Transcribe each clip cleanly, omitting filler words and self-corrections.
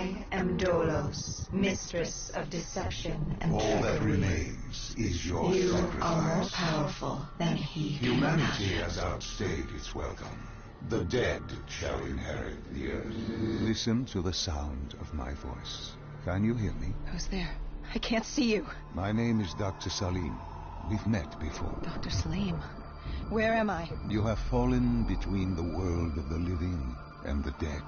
I am Dolos, mistress of deception and All trickery. that remains is your You sacrifice. are more powerful than he. Humanity has outstayed its welcome. The dead shall inherit the earth. Listen to the sound of my voice. Can you hear me? Who's there? I can't see you. My name is Dr. Salim. We've met before. Dr. Salim. Where am I? You have fallen between the world of the living and the dead.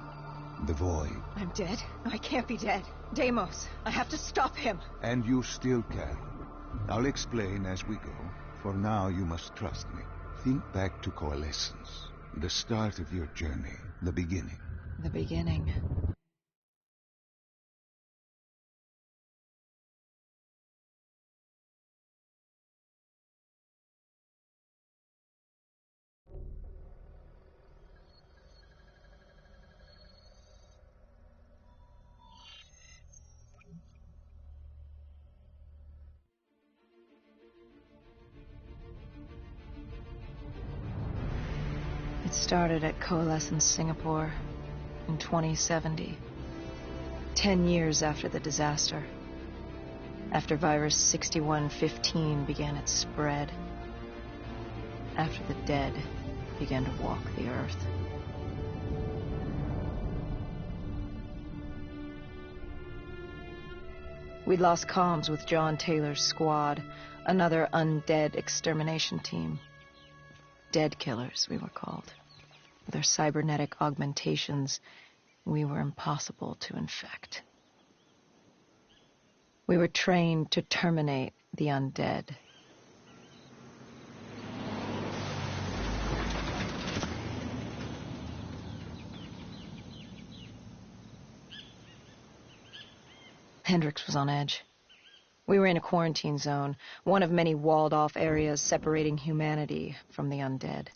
The void. I'm dead? No, I can't be dead. Deimos, I have to stop him. And you still can. I'll explain as we go. For now, you must trust me. Think back to coalescence. The start of your journey. The beginning. The beginning. It started at Coalescence Singapore in 2070, 10 years after the disaster, after virus 6115 began its spread, after the dead began to walk the earth. We'd lost comms with John Taylor's squad, another undead extermination team. Dead killers, we were called. With our cybernetic augmentations, we were impossible to infect. We were trained to terminate the undead. Hendricks was on edge. We were in a quarantine zone, one of many walled-off areas separating humanity from the undead.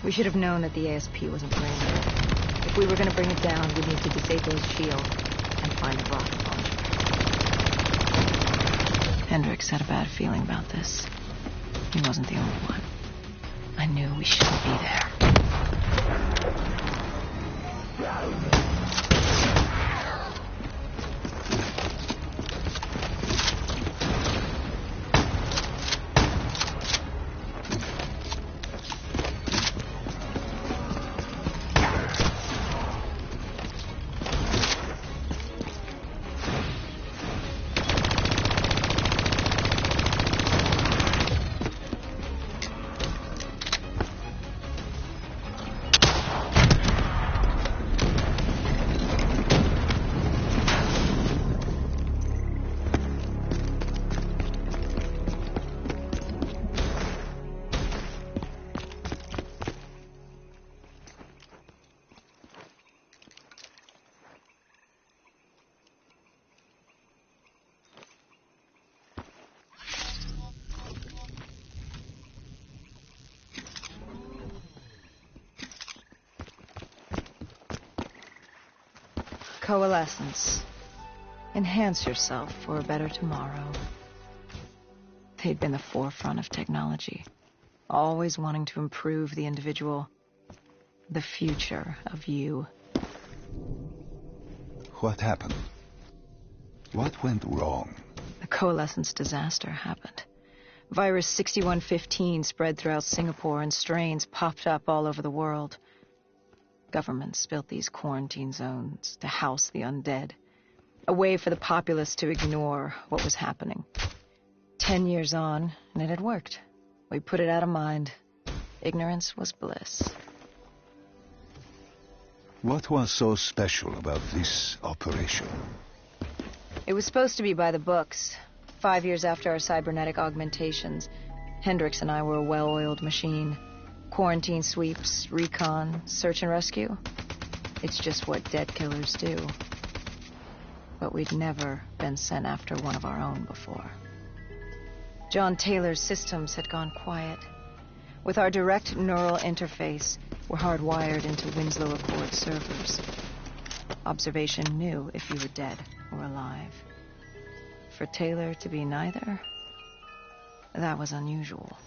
We should have known that the ASP wasn't bringing it. If we were going to bring it down, we'd need to disable his shield and find a rocket launcher. Hendricks had a bad feeling about this. He wasn't the only one. I knew we shouldn't be there. Coalescence. Enhance yourself for a better tomorrow. They'd been the forefront of technology, always wanting to improve the individual, the future of you. What happened? What went wrong? The Coalescence disaster happened. Virus 6115 spread throughout Singapore and strains popped up all over the world. Governments built these quarantine zones to house the undead, a way for the populace to ignore what was happening. 10 years on, and it had worked. We put it out of mind. Ignorance was bliss. What was so special about this operation? It was supposed to be by the books. 5 years after our cybernetic augmentations, Hendricks and I were a well-oiled machine. Quarantine sweeps, recon, search and rescue. It's just what dead killers do. But we'd never been sent after one of our own before. John Taylor's systems had gone quiet. With our direct neural interface, we're hardwired into Winslow Accord servers. Observation knew if you were dead or alive. For Taylor to be neither, that was unusual.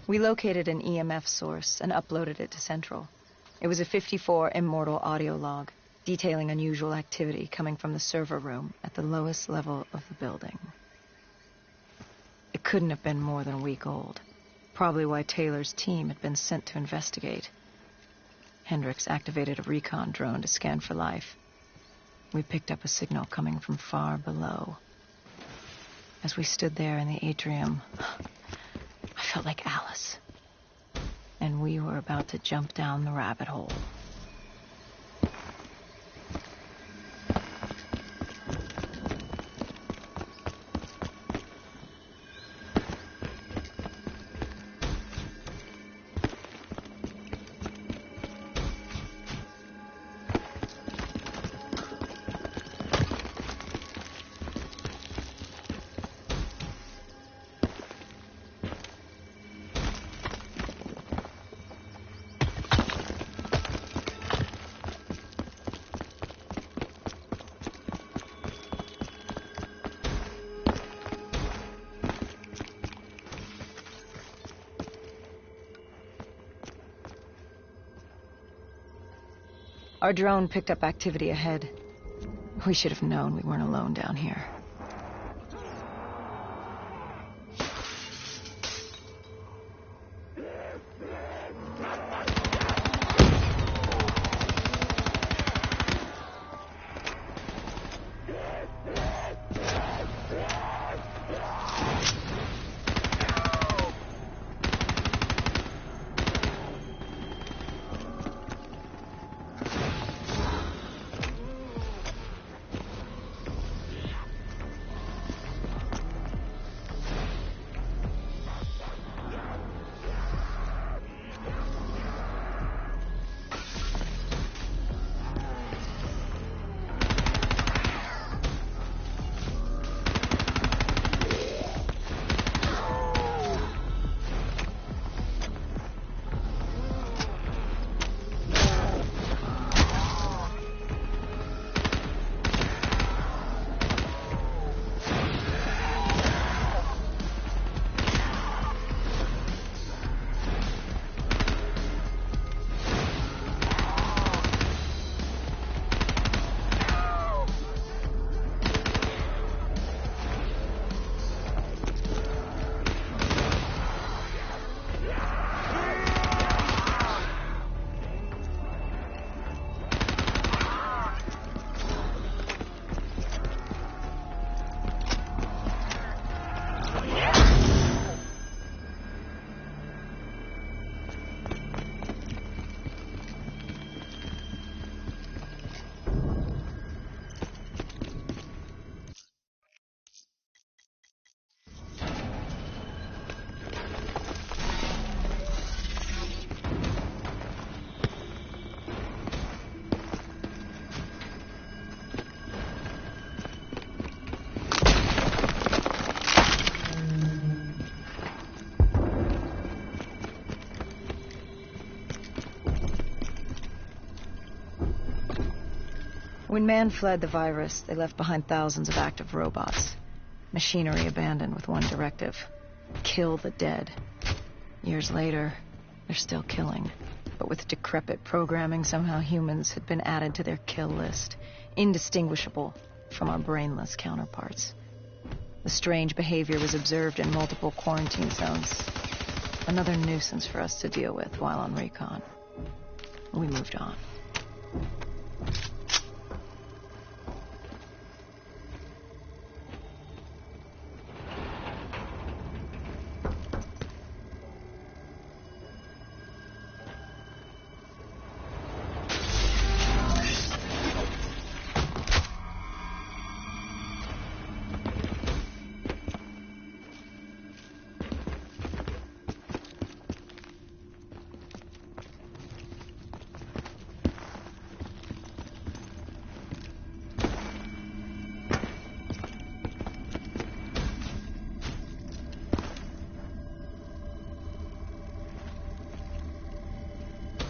We located an EMF source and uploaded it to Central. It was a 54 immortal audio log, detailing unusual activity coming from the server room at the lowest level of the building. It couldn't have been more than a week old, probably why Taylor's team had been sent to investigate. Hendricks activated a recon drone to scan for life. We picked up a signal coming from far below. As we stood there in the atrium, I felt like Alice. And we were about to jump down the rabbit hole. Our drone picked up activity ahead. We should have known we weren't alone down here. When man fled the virus, they left behind thousands of active robots. Machinery abandoned with one directive: kill the dead. Years later, they're still killing. But with decrepit programming, somehow humans had been added to their kill list, indistinguishable from our brainless counterparts. The strange behavior was observed in multiple quarantine zones. Another nuisance for us to deal with while on recon. We moved on.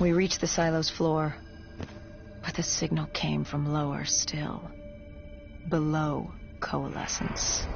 We reached the silo's floor, but the signal came from lower still, below coalescence.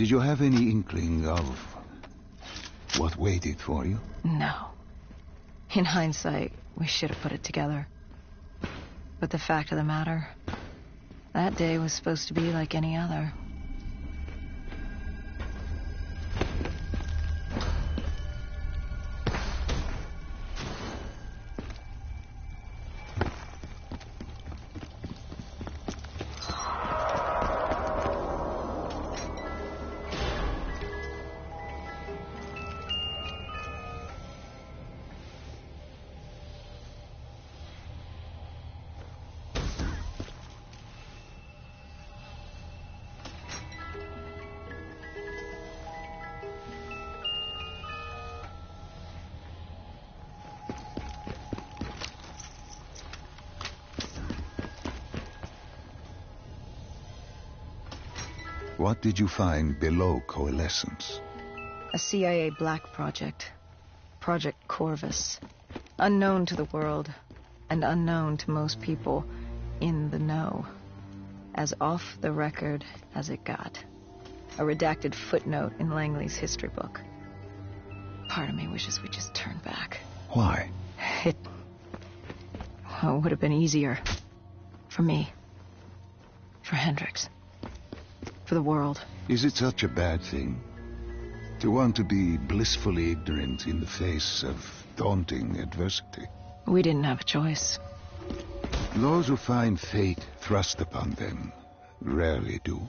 Did you have any inkling of what waited for you? No. In hindsight, we should have put it together. But the fact of the matter, that day was supposed to be like any other. What did you find below Coalescence? A CIA black project. Project Corvus. Unknown to the world, and unknown to most people in the know. As off the record as it got. A redacted footnote in Langley's history book. Part of me wishes we just turned back. Why? It would have been easier. For me. For Hendricks. For the world. Is it such a bad thing? To want to be blissfully ignorant in the face of daunting adversity? We didn't have a choice. Those who find fate thrust upon them rarely do.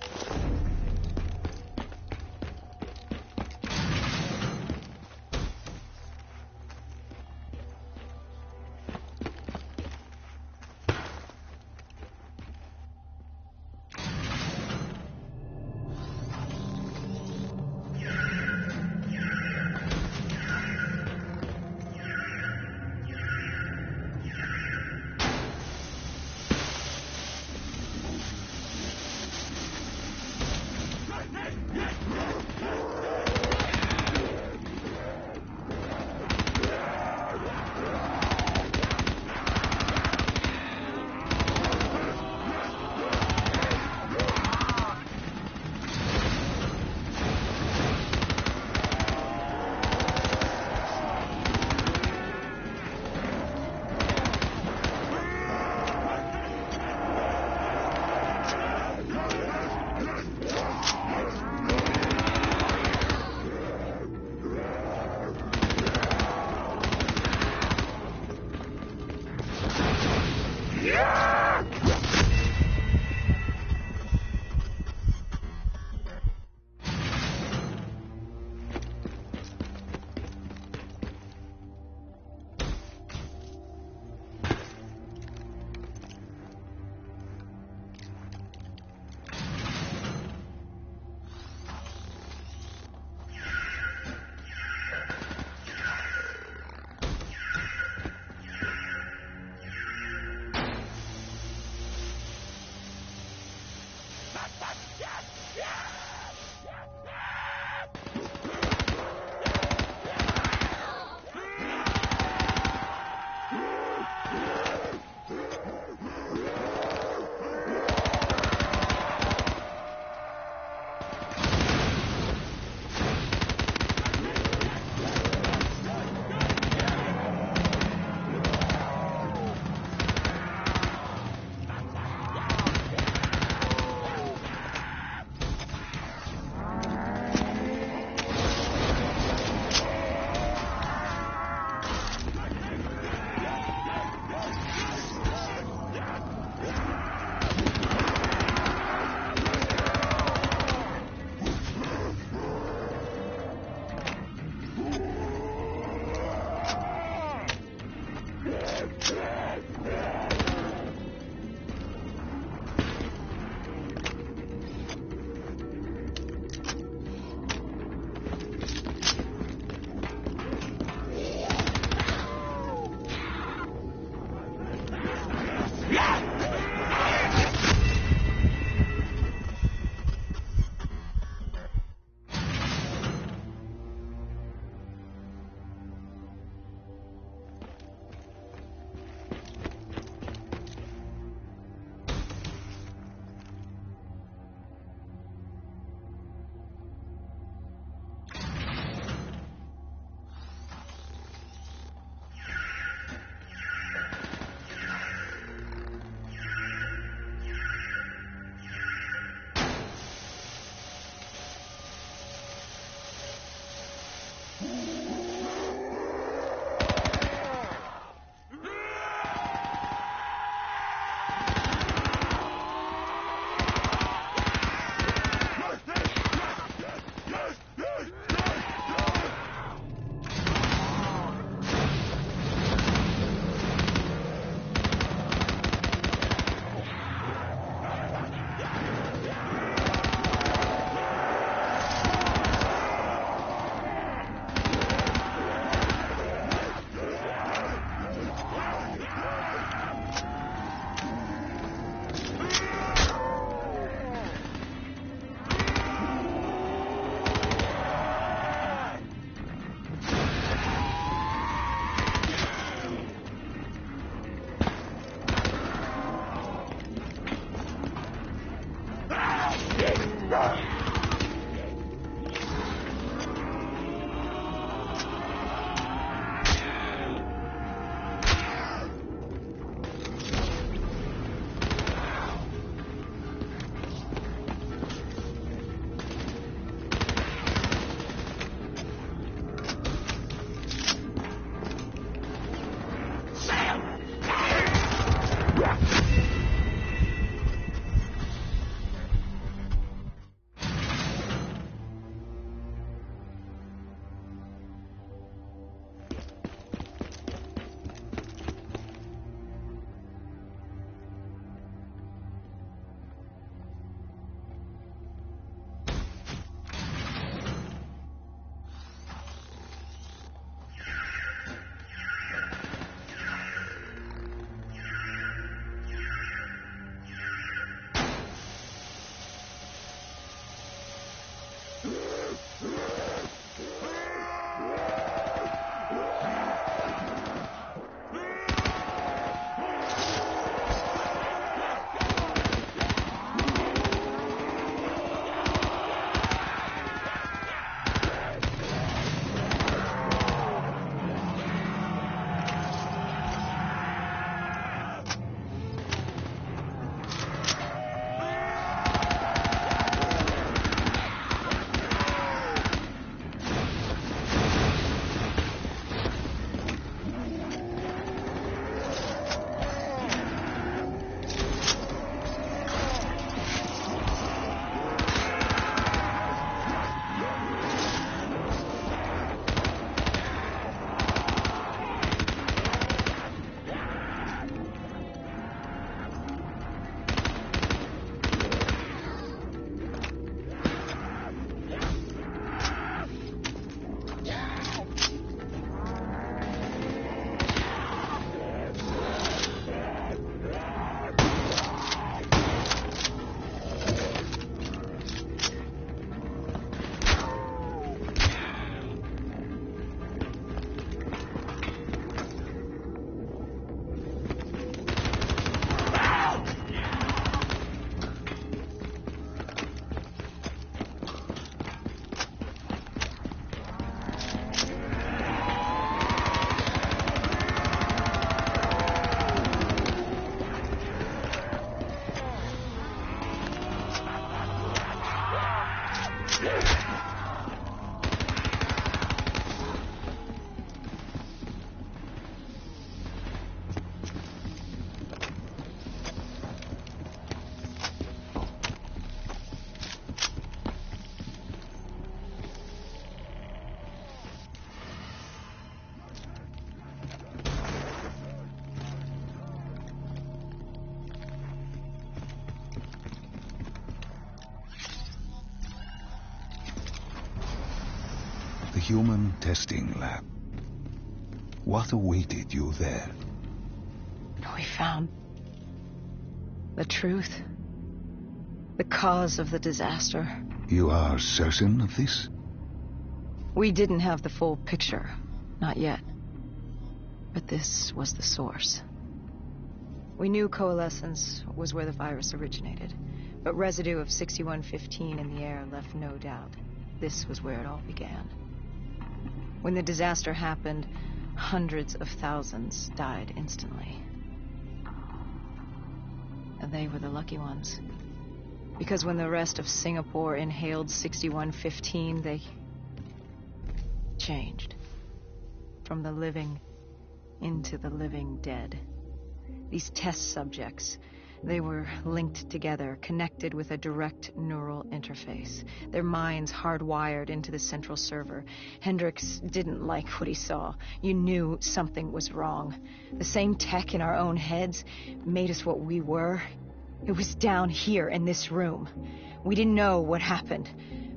human testing lab. What awaited you there? We found the truth. The cause of the disaster. You are certain of this? We didn't have the full picture. Not yet. But this was the source. We knew coalescence was where the virus originated, but residue of 6115 in the air left no doubt. This was where it all began. When the disaster happened, hundreds of thousands died instantly. And they were the lucky ones. Because when the rest of Singapore inhaled 6115, they changed. From the living into the living dead. These test subjects, they were linked together, connected with a direct neural interface. Their minds hardwired into the central server. Hendricks didn't like what he saw. You knew something was wrong. The same tech in our own heads made us what we were. It was down here in this room. We didn't know what happened,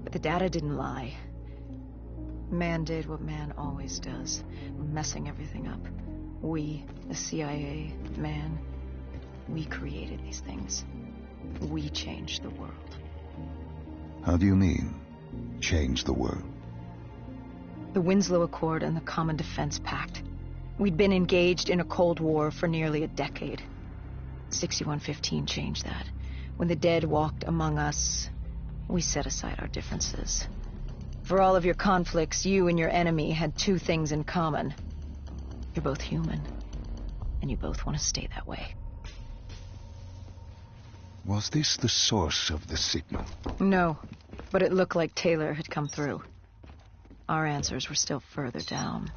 but the data didn't lie. Man did what man always does, messing everything up. We, the CIA, man, we created these things. We changed the world. How do you mean, change the world? The Winslow Accord and the Common Defense Pact. We'd been engaged in a Cold War for nearly a decade. 6115 changed that. When the dead walked among us, we set aside our differences. For all of your conflicts, you and your enemy had two things in common. You're both human, and you both want to stay that way. Was this the source of the signal? No, but it looked like Taylor had come through. Our answers were still further down.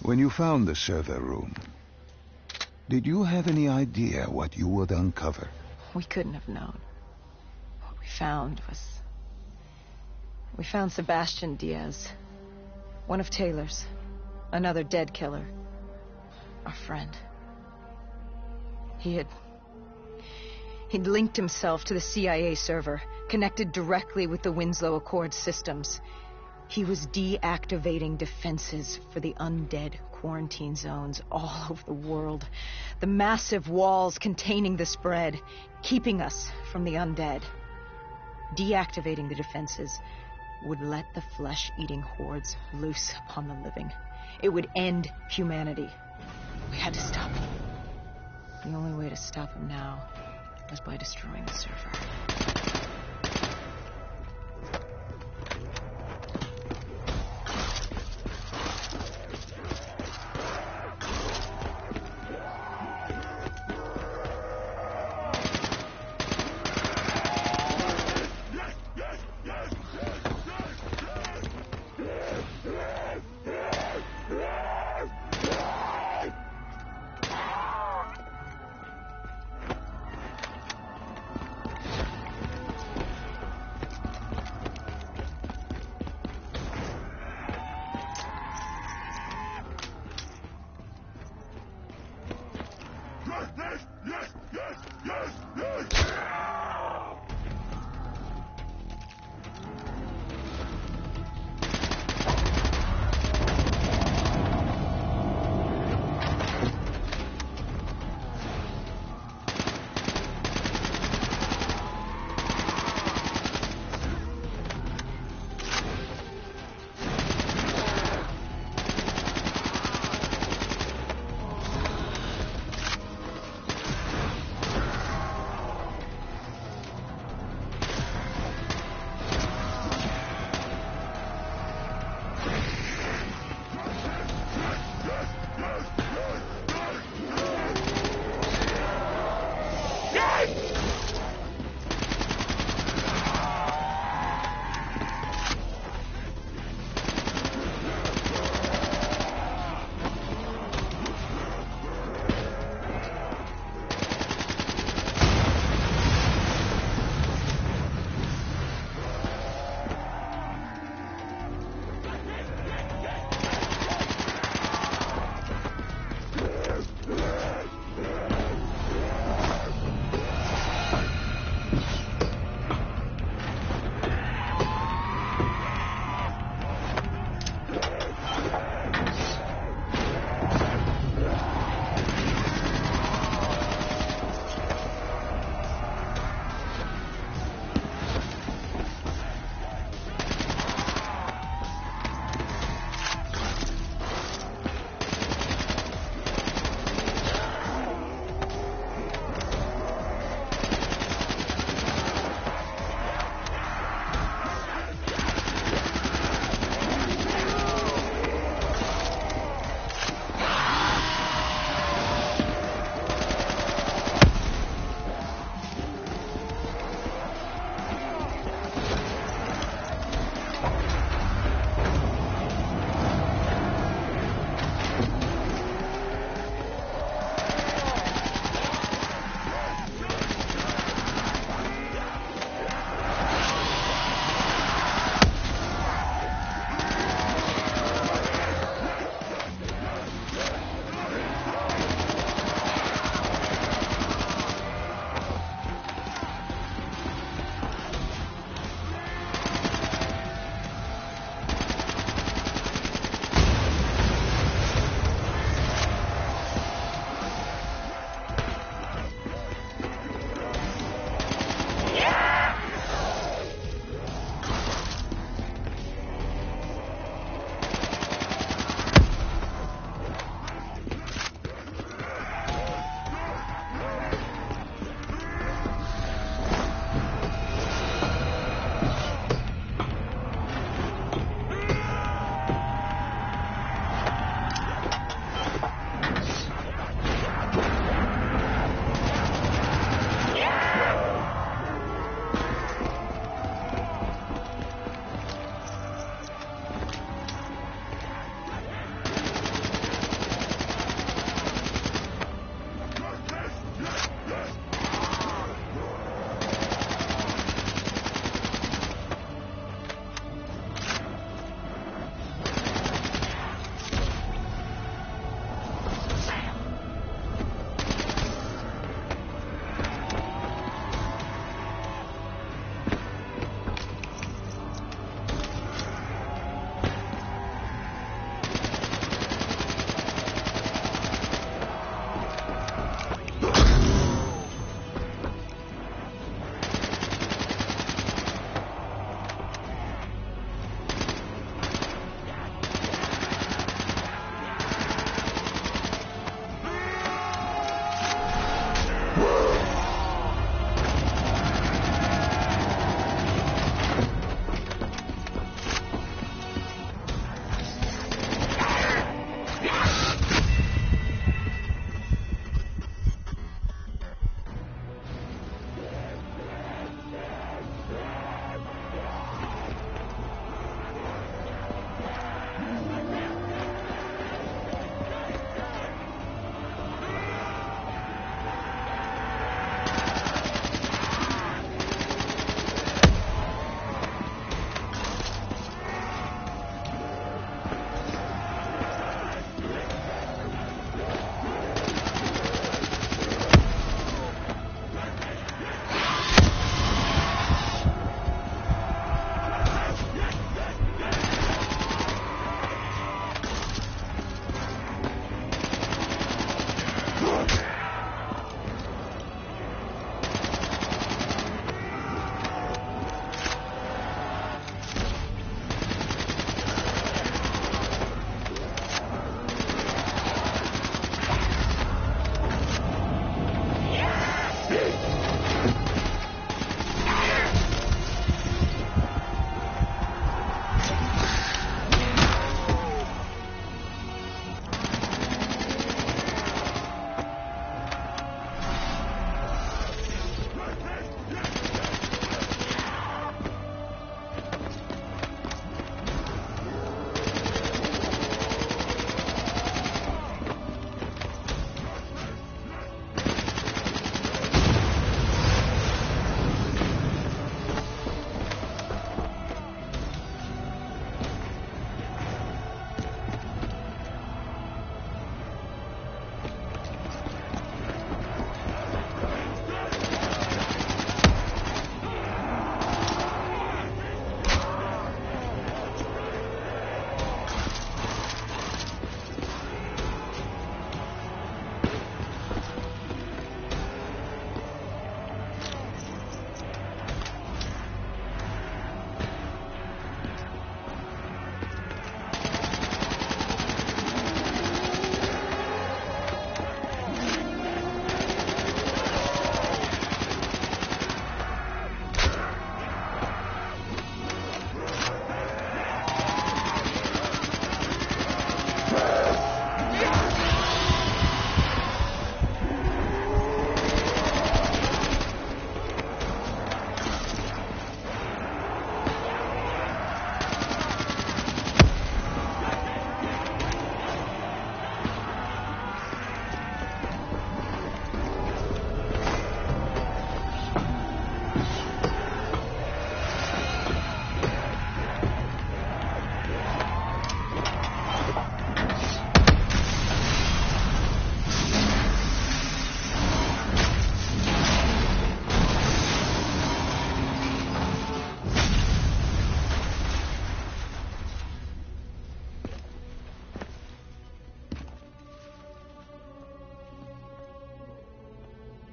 When you found the server room, did you have any idea what you would uncover? We couldn't have known. What we found was... We found Sebastian Diaz. One of Taylor's. Another dead killer. Our friend. He'd linked himself to the CIA server, connected directly with the Winslow Accord systems. He was deactivating defenses for the undead quarantine zones all over the world. The massive walls containing the spread, keeping us from the undead. Deactivating the defenses would let the flesh-eating hordes loose upon the living. It would end humanity. We had to stop him. The only way to stop him now was by destroying the server.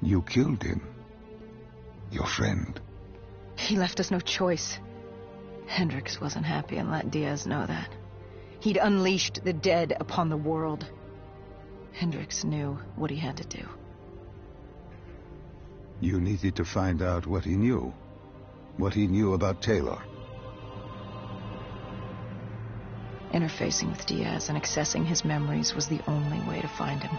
You killed him. Your friend. He left us no choice. Hendricks wasn't happy and let Diaz know that. He'd unleashed the dead upon the world. Hendricks knew what he had to do. You needed to find out what he knew. What he knew about Taylor. Interfacing with Diaz and accessing his memories was the only way to find him.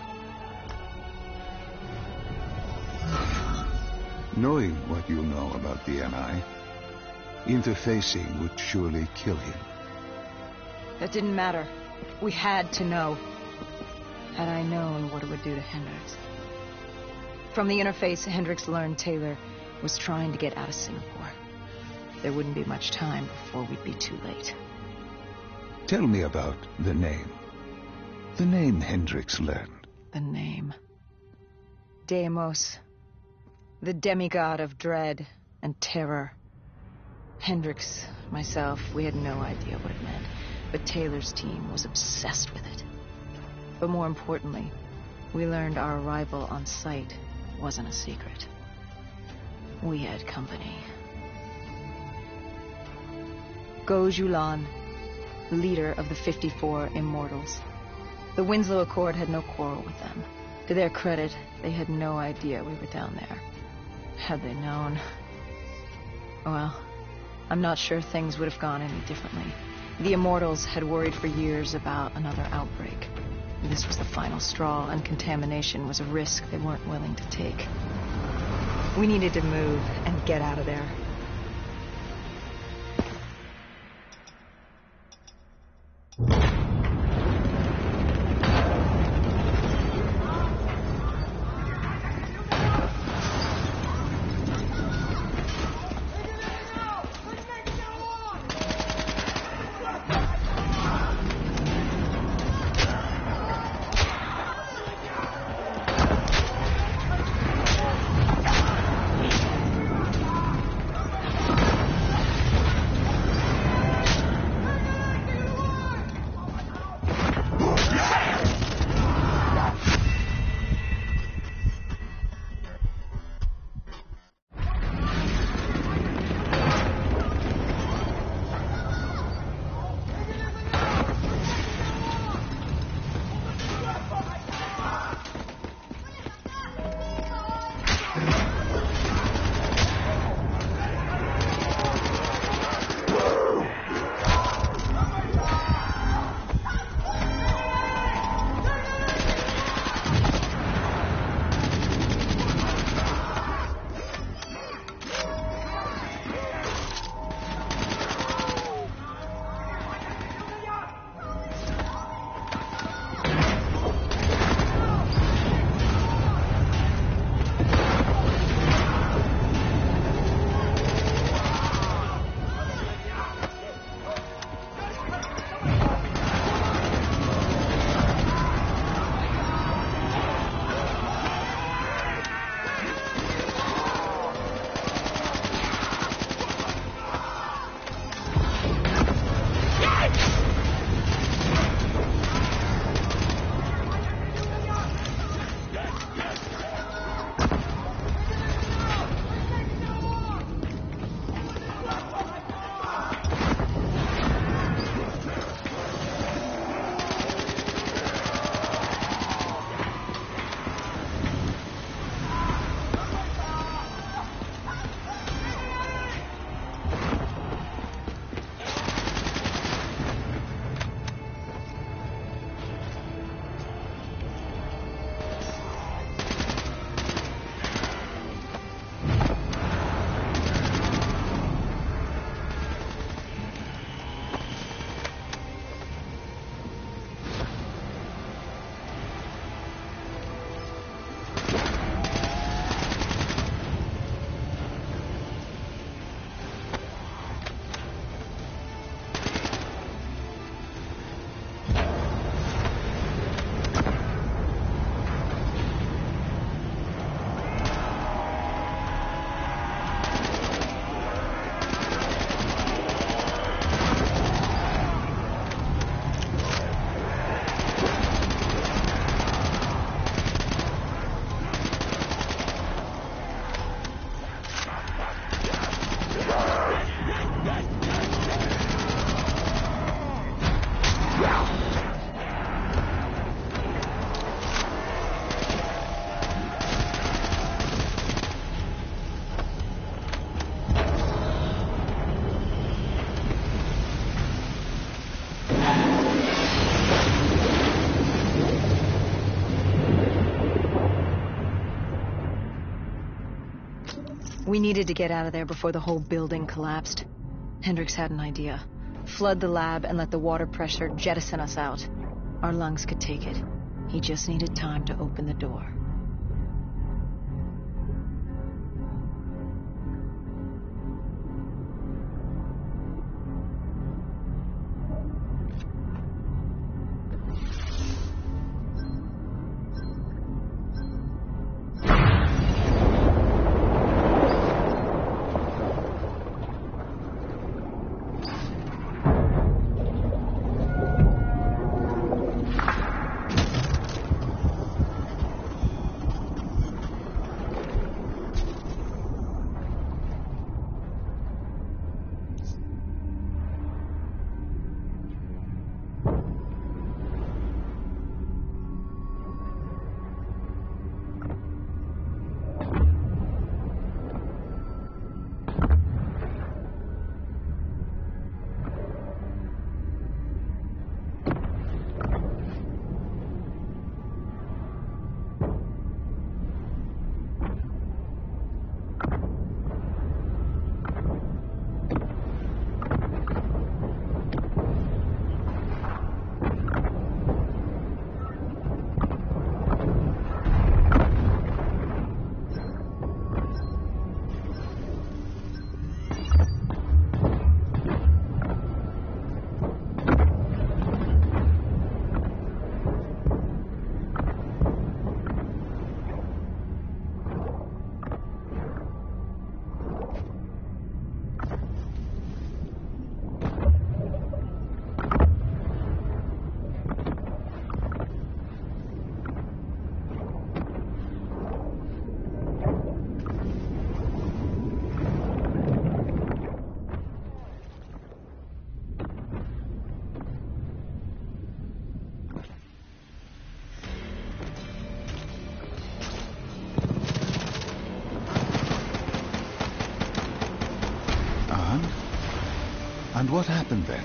Knowing what you know about the MI, interfacing would surely kill him. That didn't matter. We had to know. Had I known what it would do to Hendricks. From the interface, Hendricks learned Taylor was trying to get out of Singapore. There wouldn't be much time before we'd be too late. Tell me about the name. The name Hendricks learned. The name. Deimos. The demigod of dread and terror. Hendricks, myself, we had no idea what it meant, but Taylor's team was obsessed with it. But more importantly, we learned our arrival on site wasn't a secret. We had company. Go Julan, leader of the 54 Immortals. The Winslow Accord had no quarrel with them. To their credit, they had no idea we were down there. Had they known... Well, I'm not sure things would have gone any differently. The Immortals had worried for years about another outbreak. This was the final straw, and contamination was a risk they weren't willing to take. We needed to move and get out of there. We needed to get out of there before the whole building collapsed. Hendricks had an idea. Flood the lab and let the water pressure jettison us out. Our lungs could take it. He just needed time to open the door. And what happened then?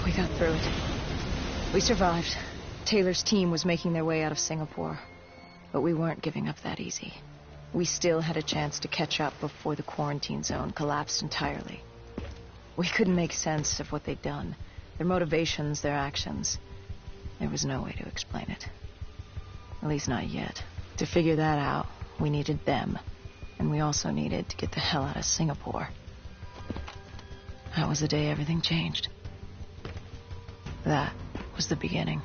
We got through it. We survived. Taylor's team was making their way out of Singapore. But we weren't giving up that easy. We still had a chance to catch up before the quarantine zone collapsed entirely. We couldn't make sense of what they'd done. Their motivations, their actions. There was no way to explain it. At least not yet. To figure that out, we needed them. And we also needed to get the hell out of Singapore. That was the day everything changed. That was the beginning.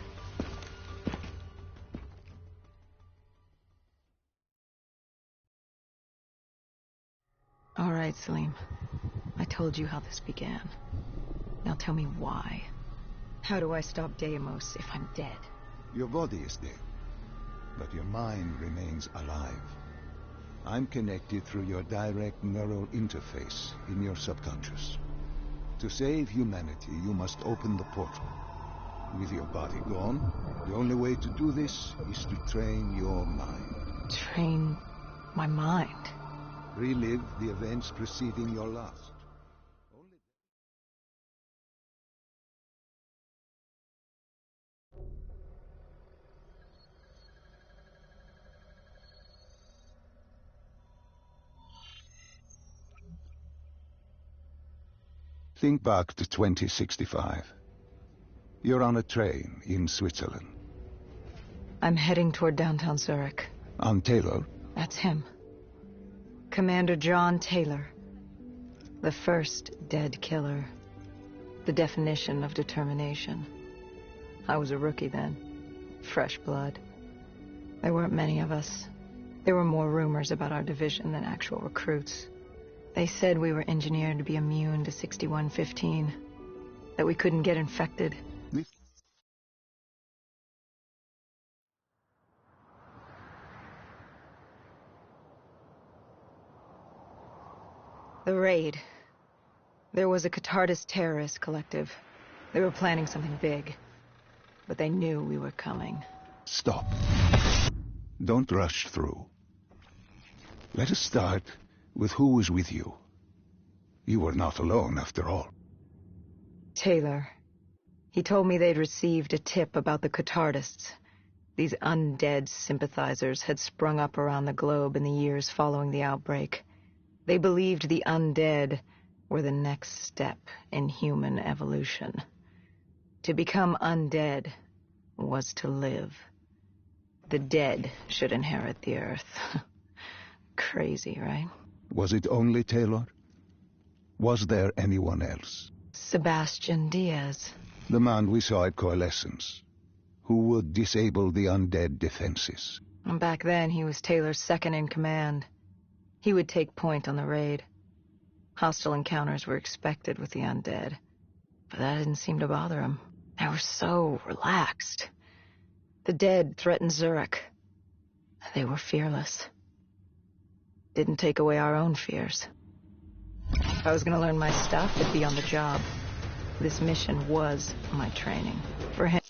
All right, Salim. I told you how this began. Now tell me why. How do I stop Deimos if I'm dead? Your body is dead, but your mind remains alive. I'm connected through your direct neural interface in your subconscious. To save humanity, you must open the portal. With your body gone, the only way to do this is to train your mind. Train my mind? Relive the events preceding your last. Think back to 2065. You're on a train in Switzerland. I'm heading toward downtown Zurich. On Taylor? That's him. Commander John Taylor. The first dead killer. The definition of determination. I was a rookie then. Fresh blood. There weren't many of us. There were more rumors about our division than actual recruits. They said we were engineered to be immune to 6115. That we couldn't get infected. The raid. There was a Catardist terrorist collective. They were planning something big. But they knew we were coming. Stop. Don't rush through. Let us start with who was with you. You were not alone, after all. Taylor. He told me they'd received a tip about the Catardists. These undead sympathizers had sprung up around the globe in the years following the outbreak. They believed the undead were the next step in human evolution. To become undead was to live. The dead should inherit the earth. Crazy, right? Was it only Taylor? Was there anyone else? Sebastian Diaz. The man we saw at Coalescence, who would disable the undead defenses. And back then, he was Taylor's second in command. He would take point on the raid. Hostile encounters were expected with the undead, but that didn't seem to bother him. They were so relaxed. The dead threatened Zurich. They were fearless. Didn't take away our own fears. If I was going to learn my stuff, it'd be on the job. This mission was my training. For him.